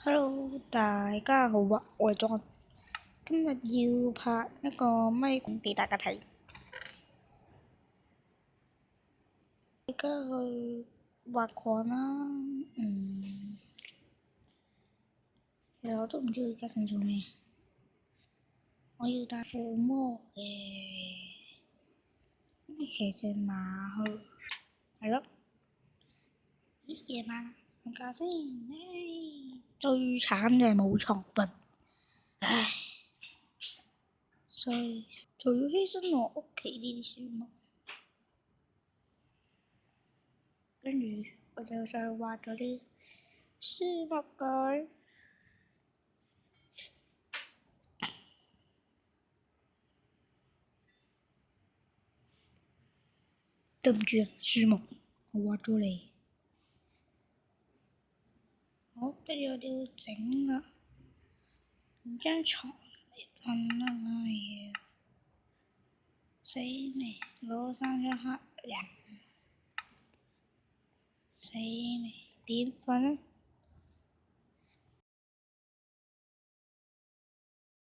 Hello，大家好啊！我係莊，今日要拍一個咪俾大家睇。而家去挖礦啦，其實我都唔知佢而家想做咩。我要帶附魔嘅，騎隻馬去，係咯。咦，夜晚啦，瞓覺先。最慘就係冇床瞓，唉，所以就要犧牲我屋企呢啲樹木。跟住我就上去挖咗啲樹木佢，對唔住啊，樹木，我挖咗你。好，跟住我哋要整啦，張床嚟瞓啦，哎呀，死未？攞三張黑人，死未？點瞓啊？